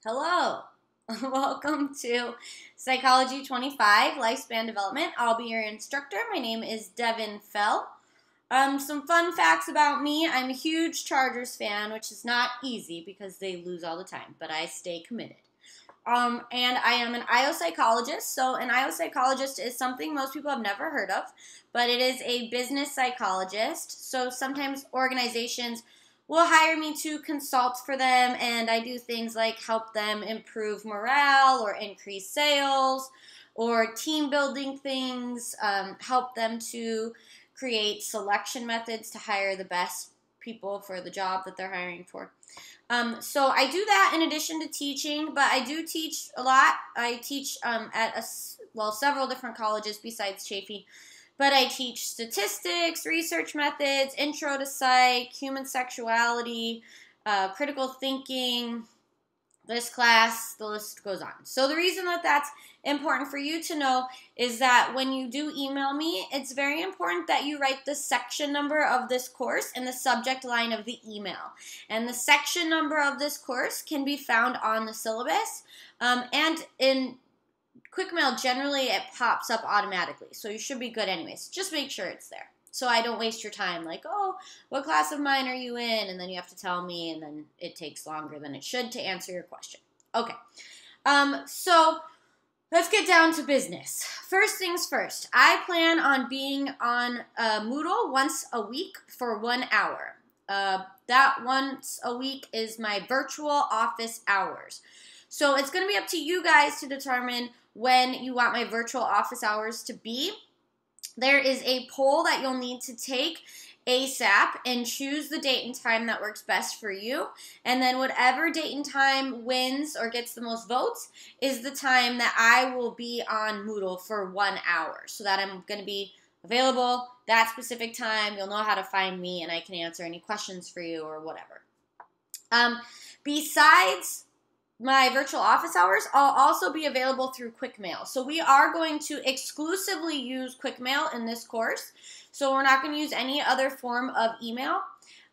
Hello, welcome to Psychology 25, Lifespan Development. I'll be your instructor. My name is Devin Fell. Some fun facts about me. I'm a huge Chargers fan, which is not easy because they lose all the time, but I stay committed. And I am an IO psychologist. So an IO psychologist is something most people have never heard of, but it is a business psychologist. So sometimes organizations will hire me to consult for them, and I do things like help them improve morale or increase sales or team building things, help them to create selection methods to hire the best people for the job that they're hiring for. So I do that in addition to teaching, but I do teach a lot. I teach at several different colleges besides Chafee. But I teach statistics, research methods, intro to psych, human sexuality, critical thinking, this class, the list goes on. So the reason that that's important for you to know is that when you do email me, it's very important that you write the section number of this course in the subject line of the email. And the section number of this course can be found on the syllabus. And in Quickmail, generally it pops up automatically, so you should be good anyways. Just make sure it's there, so I don't waste your time like, oh, what class of mine are you in? And then you have to tell me, and then it takes longer than it should to answer your question. Okay, so let's get down to business. First things first, I plan on being on Moodle once a week for 1 hour. That once a week is my virtual office hours. So it's going to be up to you guys to determine when you want my virtual office hours to be. There is a poll that you'll need to take ASAP and choose the date and time that works best for you. And then whatever date and time wins or gets the most votes is the time that I will be on Moodle for 1 hour. So that I'm going to be available that specific time. You'll know how to find me and I can answer any questions for you or whatever. Besides my virtual office hours, I'll also be available through Quickmail. So we are going to exclusively use Quickmail in this course. So we're not going to use any other form of email.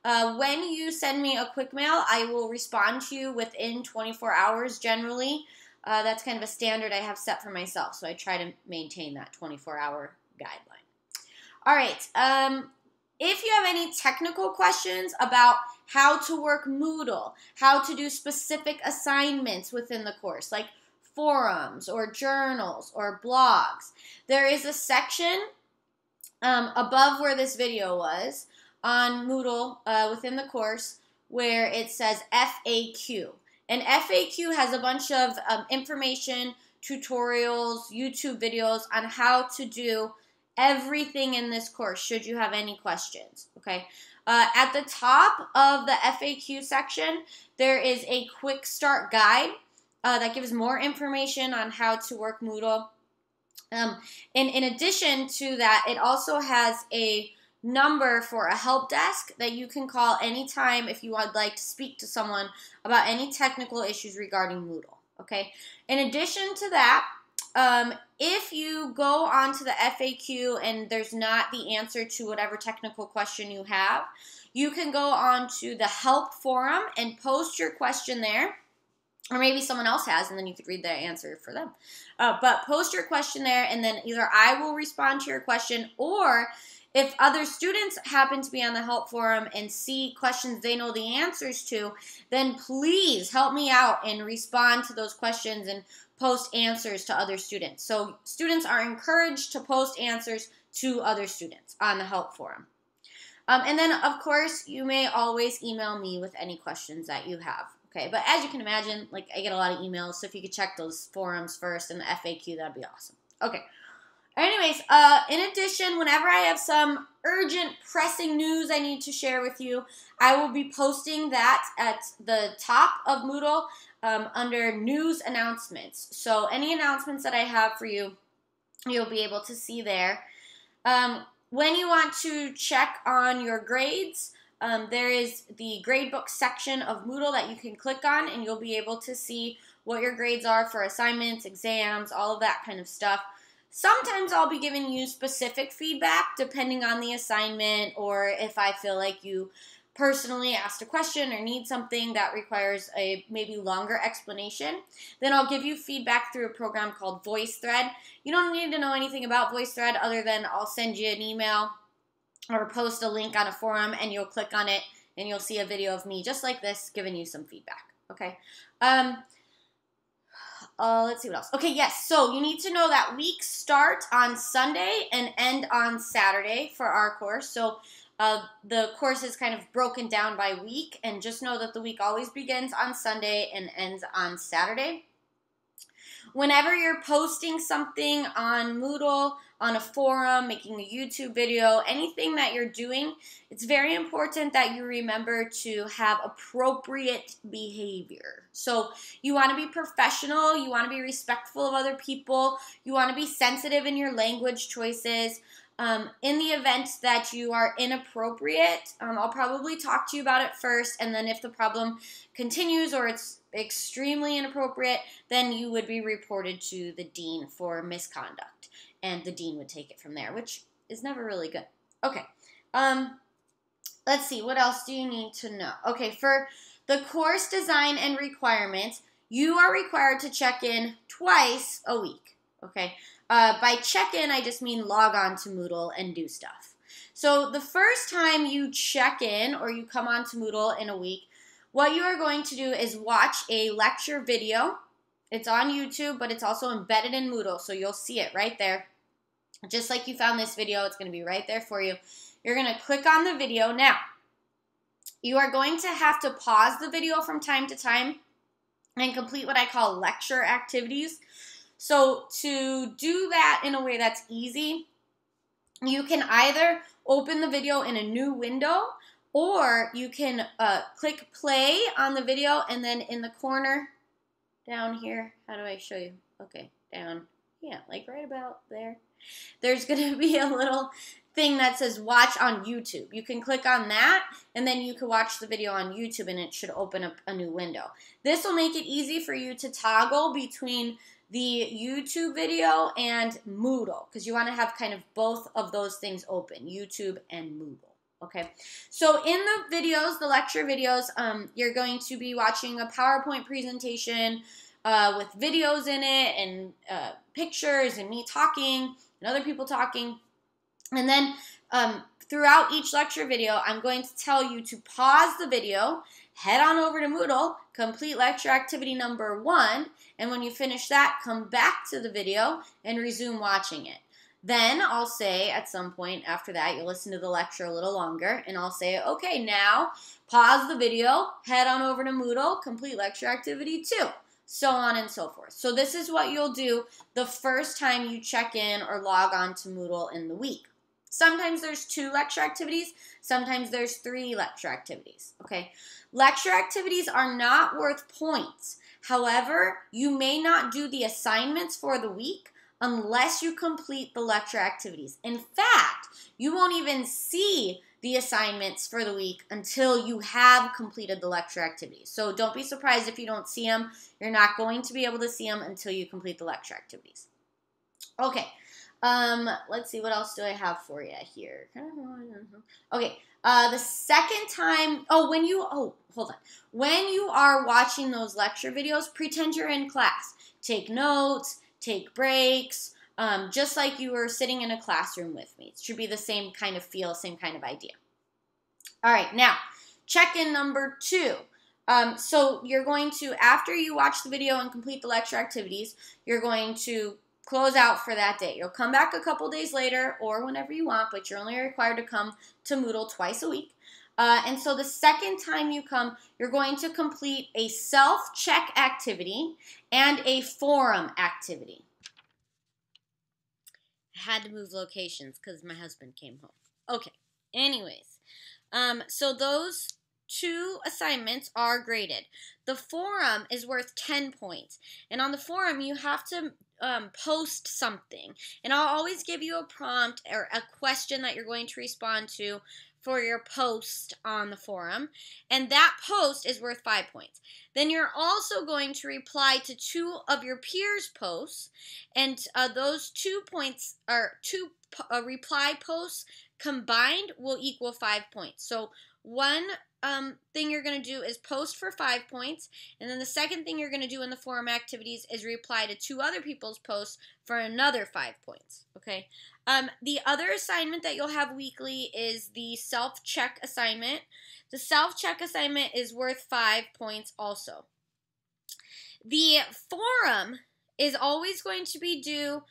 When you send me a Quickmail, I will respond to you within 24 hours generally. That's kind of a standard I have set for myself, so I try to maintain that 24-hour guideline. All right. If you have any technical questions about how to work Moodle, how to do specific assignments within the course, like forums or journals or blogs, there is a section above where this video was on Moodle within the course where it says FAQ. And FAQ has a bunch of information, tutorials, YouTube videos on how to do everything in this course, should you have any questions, okay? At the top of the FAQ section, there is a quick start guide that gives more information on how to work Moodle. And in addition to that, it also has a number for a help desk that you can call anytime if you would like to speak to someone about any technical issues regarding Moodle, okay? In addition to that, if you go onto the FAQ and there's not the answer to whatever technical question you have, you can go on to the help forum and post your question there, or maybe someone else has, and then you could read the answer for them. But post your question there, and then either I will respond to your question, or if other students happen to be on the help forum and see questions they know the answers to, then please help me out and respond to those questions and post answers to other students. So students are encouraged to post answers to other students on the help forum. And then, of course, you may always email me with any questions that you have. Okay, but as you can imagine, like, I get a lot of emails, so if you could check those forums first and the FAQ, that'd be awesome. Okay. Anyways, in addition, whenever I have some urgent, pressing news I need to share with you, I will be posting that at the top of Moodle under news announcements. So any announcements that I have for you, you'll be able to see there. When you want to check on your grades, there is the gradebook section of Moodle that you can click on, and you'll be able to see what your grades are for assignments, exams, all of that kind of stuff. Sometimes I'll be giving you specific feedback depending on the assignment, or if I feel like you personally asked a question or need something that requires a maybe longer explanation, then I'll give you feedback through a program called VoiceThread. You don't need to know anything about VoiceThread other than I'll send you an email or post a link on a forum, and you'll click on it and you'll see a video of me just like this giving you some feedback. Okay. Let's see what else. Okay, yes, so you need to know that weeks start on Sunday and end on Saturday for our course. So the course is kind of broken down by week, and just know that the week always begins on Sunday and ends on Saturday. Whenever you're posting something on Moodle, on a forum, making a YouTube video, anything that you're doing, it's very important that you remember to have appropriate behavior. So you want to be professional, you want to be respectful of other people, you want to be sensitive in your language choices. In the event that you are inappropriate, I'll probably talk to you about it first, and then if the problem continues or it's extremely inappropriate, then you would be reported to the dean for misconduct, and the dean would take it from there, which is never really good. Okay, let's see, what else do you need to know? Okay, for the course design and requirements, you are required to check in twice a week, okay? By check-in, I just mean log on to Moodle and do stuff. So the first time you check in or you come on to Moodle in a week, what you are going to do is watch a lecture video. It's on YouTube, but it's also embedded in Moodle, so you'll see it right there. Just like you found this video, it's going to be right there for you. You're going to click on the video. Now, you are going to have to pause the video from time to time and complete what I call lecture activities. So to do that in a way that's easy, you can either open the video in a new window, or you can click play on the video, and then in the corner down here, how do I show you? Okay, down, yeah, like right about there. There's going to be a little thing that says watch on YouTube. You can click on that, and then you can watch the video on YouTube, and it should open up a new window. This will make it easy for you to toggle between the YouTube video and Moodle, because you want to have kind of both of those things open, YouTube and Moodle. Okay, so in the videos, the lecture videos, you're going to be watching a PowerPoint presentation with videos in it and pictures and me talking and other people talking. And then throughout each lecture video, I'm going to tell you to pause the video, head on over to Moodle, complete lecture activity number 1, and when you finish that, come back to the video and resume watching it. Then I'll say at some point after that, you'll listen to the lecture a little longer, and I'll say, okay, now pause the video, head on over to Moodle, complete lecture activity 2, so on and so forth. So this is what you'll do the first time you check in or log on to Moodle in the week. Sometimes there's 2 lecture activities, sometimes there's 3 lecture activities, okay? Lecture activities are not worth points. However, you may not do the assignments for the week unless you complete the lecture activities. In fact, you won't even see the assignments for the week until you have completed the lecture activities. So don't be surprised if you don't see them. You're not going to be able to see them until you complete the lecture activities. Okay, let's see, what else do I have for you here? Okay, the second time, hold on. When you are watching those lecture videos, pretend you're in class. Take notes, take breaks, just like you were sitting in a classroom with me. It should be the same kind of feel, same kind of idea. All right, now, check-in number 2. So you're going to, after you watch the video and complete the lecture activities, you're going to close out for that day. You'll come back a couple days later or whenever you want, but you're only required to come to Moodle twice a week. And so the second time you come, you're going to complete a self-check activity and a forum activity. I had to move locations because my husband came home. Okay, anyways, so those 2 assignments are graded. The forum is worth 10 points, and on the forum you have to post something, and I'll always give you a prompt or a question that you're going to respond to for your post on the forum, and that post is worth 5 points. Then you're also going to reply to 2 of your peers' posts, and those 2 points, or 2 reply posts combined will equal 5 points. So one thing you're going to do is post for 5 points, and then the second thing you're going to do in the forum activities is reply to 2 other people's posts for another 5 points, okay? The other assignment that you'll have weekly is the self-check assignment. The self-check assignment is worth 5 points also. The forum is always going to be due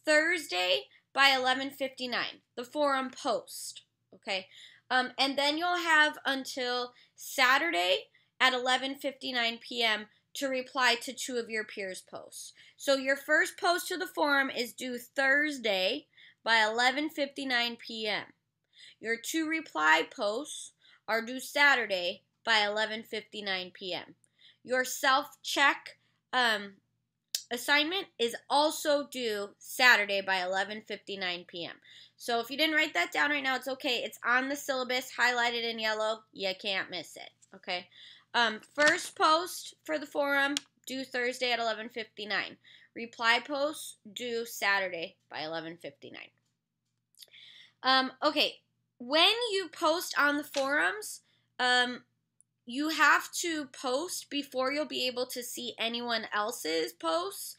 Thursday by 11:59, the forum post, okay? And then you'll have until Saturday at 11:59 p.m. to reply to 2 of your peers' posts. So your first post to the forum is due Thursday by 11:59 p.m. Your 2 reply posts are due Saturday by 11:59 p.m. Your self-check assignment is also due Saturday by 11:59 p.m. So if you didn't write that down right now, it's okay. It's on the syllabus, highlighted in yellow. You can't miss it, okay? First post for the forum, due Thursday at 11:59. Reply post, due Saturday by 11:59. Okay, when you post on the forums, you have to post before you'll be able to see anyone else's posts.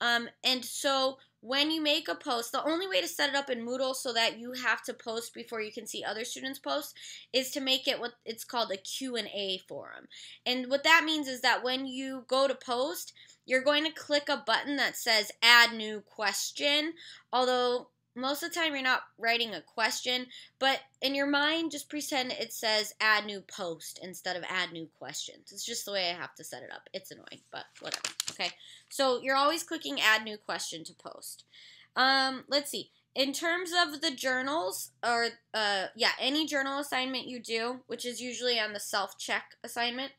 And so when you make a post, the only way to set it up in Moodle so that you have to post before you can see other students' posts is to make it what it's called a Q&A forum. And what that means is that when you go to post, you're going to click a button that says add new question, although most of the time you're not writing a question, but in your mind, just pretend it says add new post instead of add new questions. It's just the way I have to set it up. It's annoying, but whatever, okay? So you're always clicking add new question to post. Let's see. In terms of the journals, or any journal assignment you do, which is usually on the self-check assignment,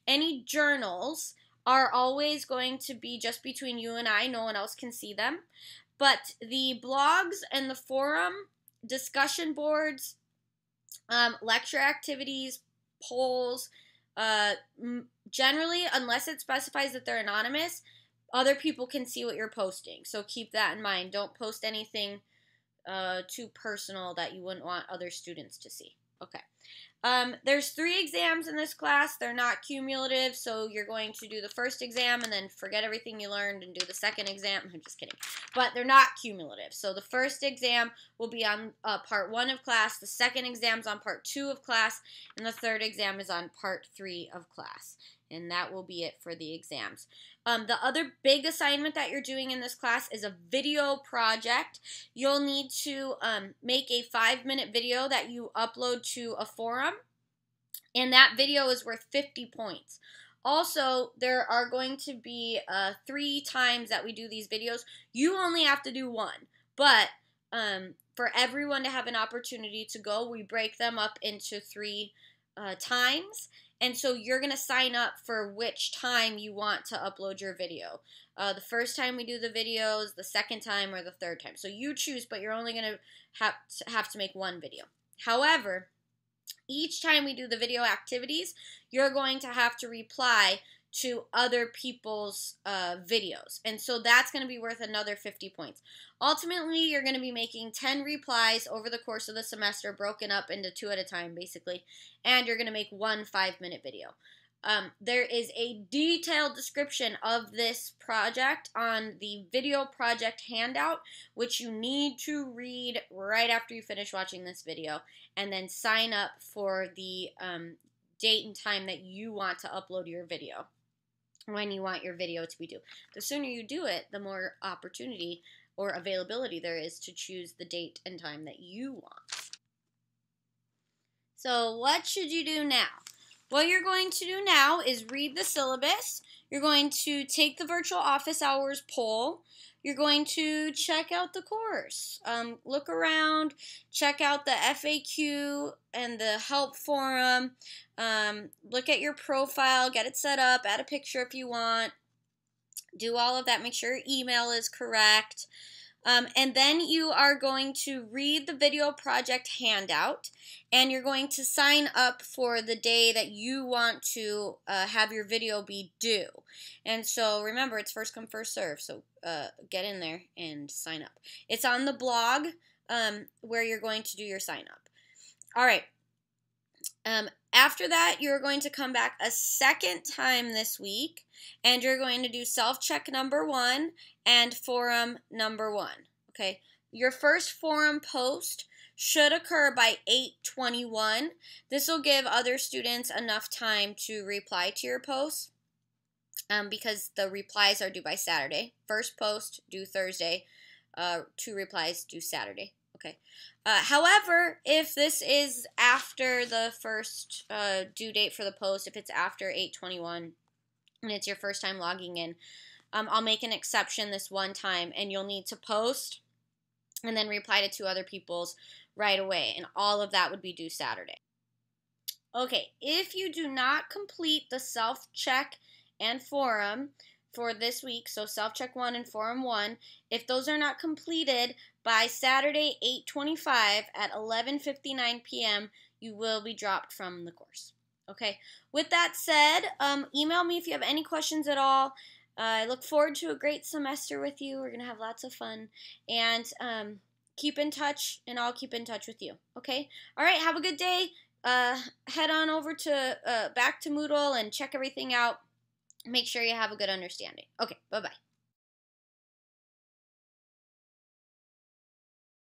any journals are always going to be just between you and I. No one else can see them. But the blogs and the forum, discussion boards, lecture activities, polls, generally, unless it specifies that they're anonymous, other people can see what you're posting. So keep that in mind. Don't post anything too personal that you wouldn't want other students to see. Okay. There's 3 exams in this class. They're not cumulative, so you're going to do the first exam and then forget everything you learned and do the second exam. I'm just kidding. But they're not cumulative. So the first exam will be on part 1 of class, the second exam's on part 2 of class, and the third exam is on part 3 of class. And that will be it for the exams. The other big assignment that you're doing in this class is a video project. You'll need to make a 5-minute video that you upload to a forum, and that video is worth 50 points. Also, there are going to be 3 times that we do these videos. You only have to do 1, but for everyone to have an opportunity to go, we break them up into 3 times. And so you're going to sign up for which time you want to upload your video. The first time we do the videos, the second time, or the third time. So you choose, but you're only going to have to make 1 video. However, each time we do the video activities, you're going to have to reply to other people's videos. And so that's going to be worth another 50 points. Ultimately, you're going to be making 10 replies over the course of the semester, broken up into 2 at a time, basically. And you're going to make 1 5-minute video. There is a detailed description of this project on the video project handout, which you need to read right after you finish watching this video, and then sign up for the date and time that you want to upload your video, when you want your video to be due. The sooner you do it, the more opportunity or availability there is to choose the date and time that you want. So what should you do now? What you're going to do now is read the syllabus. You're going to take the virtual office hours poll. You're going to check out the course. Look around, check out the FAQ and the help forum. Look at your profile, get it set up, add a picture if you want. Do all of that. Make sure your email is correct. And then you are going to read the video project handout, and you're going to sign up for the day that you want to have your video be due. And so remember, it's first come, first serve, so get in there and sign up. It's on the blog where you're going to do your sign up. All right. After that, you're going to come back a second time this week, and you're going to do self-check number 1 and forum number 1, okay? Your first forum post should occur by 8:21. This will give other students enough time to reply to your post because the replies are due by Saturday. First post due Thursday, 2 replies due Saturday. Okay. However, if this is after the first due date for the post, if it's after 8:21 and it's your first time logging in, I'll make an exception this one time, and you'll need to post and then reply to 2 other people's right away, and all of that would be due Saturday. Okay, if you do not complete the self-check and forum for this week, so self-check 1 and forum 1, if those are not completed by Saturday 8:25 at 11:59 p.m., you will be dropped from the course. Okay, with that said, email me if you have any questions at all. I look forward to a great semester with you. We're going to have lots of fun, and keep in touch, and I'll keep in touch with you. Okay, all right, have a good day. Head on over to back to Moodle and check everything out. Make sure you have a good understanding. Okay, bye-bye.